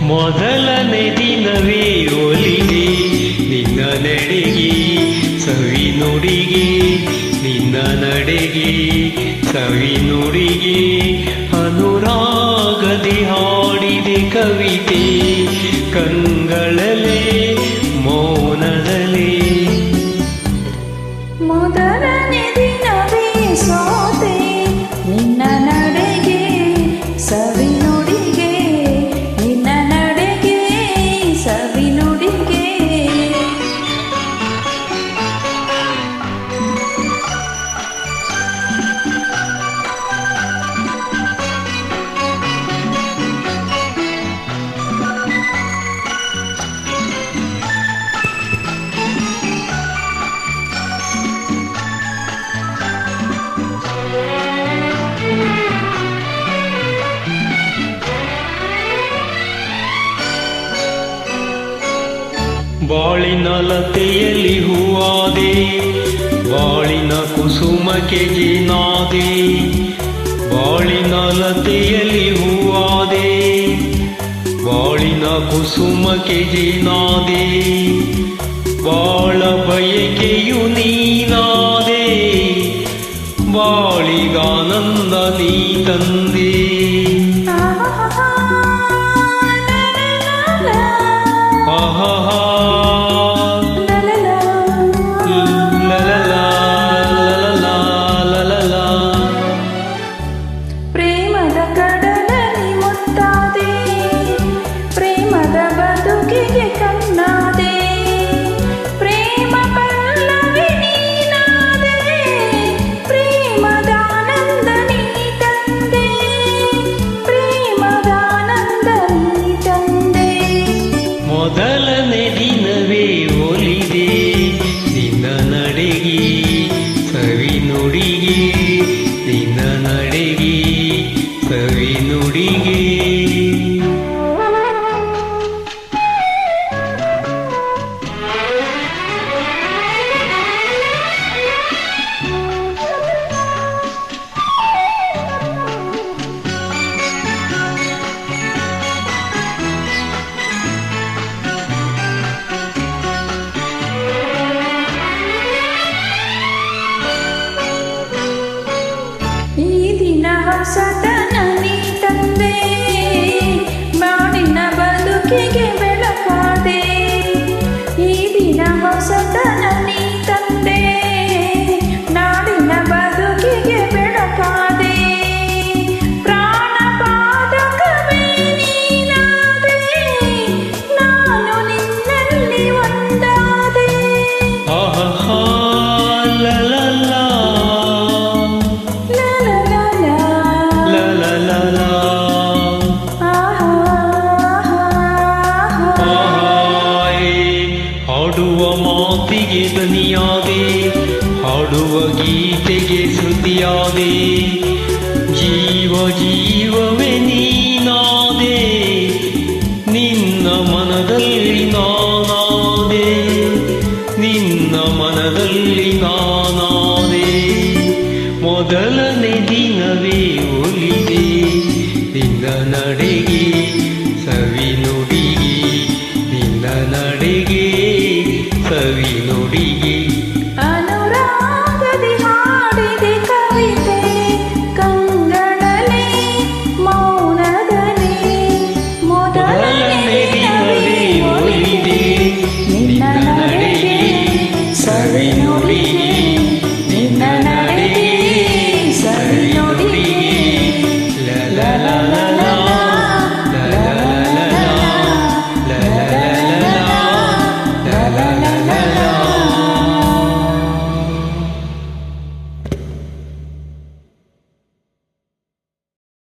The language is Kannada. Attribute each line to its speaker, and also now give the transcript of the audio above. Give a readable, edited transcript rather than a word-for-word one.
Speaker 1: ಮೊದಲನೇ ದಿನವೇ ಒಲಿದೆ ನಿನ್ನ ನಡೆಗೆ ಸವಿ ನುಡಿಗೆ ನಿನ್ನ ನಡೆಗೆ ಸವಿ ನುಡಿಗೆ ಅನುರಾಗದಿ ಹಾಡಿದೆ ಕವಿತೆ ಕಂಗಳಲೆ ಮೌನದಲೇ
Speaker 2: ಮೊದಲನೇ ದಿನವೇ ಸೋತೆ ನಿನ್ನ ನಡೆಗೆ ಸವಿ ನುಡಿಗೆ ನಿನ್ನ ನಡೆಗೆ ಸವಿ ನುಡಿಗೆ
Speaker 1: ಬಾಳಿನ ಲತೆಯಲ್ಲಿ ಹೂವಾದೆ ಬಾಳಿನ ಕುಸುಮಕ್ಕೆ ಜೀನಾದೆ ಬಾಳಿನ ಲತೆಯಲ್ಲಿ ಹೂವಾದೆ ಬಾಳಿನ ಕುಸುಮಕ್ಕೆ ಜೀನಾದೆ ಬಾಳ ಬಯಕೆಯು ನೀನಾದೆ ಬಾಳಿಗಾನಂದ ನೀ ತಂದೆ
Speaker 2: ಪ್ರೇಮದ ಕಡಲಲ್ಲಿ ಮುತ್ತಾದೆ ಪ್ರೇಮದ ಬದುಕಿಗೆ ಕಣ್ಣಾದೆ ಪ್ರೇಮ ಪಲ್ಲವಿ ನೀನಾದೆ ಪ್ರೇಮದ ಆನಂದ ನೀ ತಂದೆ ಪ್ರೇಮದ ಆನಂದ ನೀ ತಂದೆ
Speaker 1: ಮೊದಲನೇ ದಿನವೇ ಒಲಿದೆ ನಿನ್ನ ನಡೆಗೆ ಸವಿ ನುಡಿಗೆ ನಿನ್ನ ನಡೆಗೆ ಸವಿ ನುಡಿಗೆ
Speaker 2: ಈ ದಿನ ಹೊಸತನ ನೀ ತಂದೆ ಬಾಳಿನ ಬದುಕಿಗೆ ಬೆಳಕಾದೆ ಈ ದಿನ ಹೊಸತನ ನೀ ತಂದೆ ನಾಡಿನ ಬದುಕಿಗೆ ಬೆಳಕಾದೆ ಪ್ರಾಣ ಪಾದಕವೇ ನೀನಾದೆ ನಾನು ನಿನ್ನಲ್ಲಿ ಒಂದಾದೆ
Speaker 1: ಆಹಾ ಹಾಡುವ ಮಾತಿಗೆ ಧ್ವನಿಯಾದೆ ಹಾಡುವ ಗೀತೆಗೆ ಶ್ರುತಿಯಾದೆ ಜೀವ ಜೀವವೇ ನೀನಾದೆ ನಿನ್ನ ಮನದಲ್ಲಿ ನಾನಾದೆ ನಿನ್ನ ಮನದಲ್ಲಿ ನಾನಾದೆ ಮೊದಲನೇ ದಿನವೇ ಒಲಿದೆ ನಿನ್ನ ನಡೆಗೆ ಸವಿ ನುಡಿಗೆ ನಿನ್ನ ನಡೆಗೆ ಸವಿ ನುಡಿಗೆ
Speaker 2: ಅನುರಾಗದಿ ಹಾಡಿದೆ ಕವಿತೆ ಕಂಗಳಲೆ ಮೌನದಲ್ಲಿ ಮೊದಲನೇ ದಿನವೇ ಒಲಿದೆ ನಿನ್ನ ನಡೆಗೆ ಸವಿ ನುಡಿಗೆ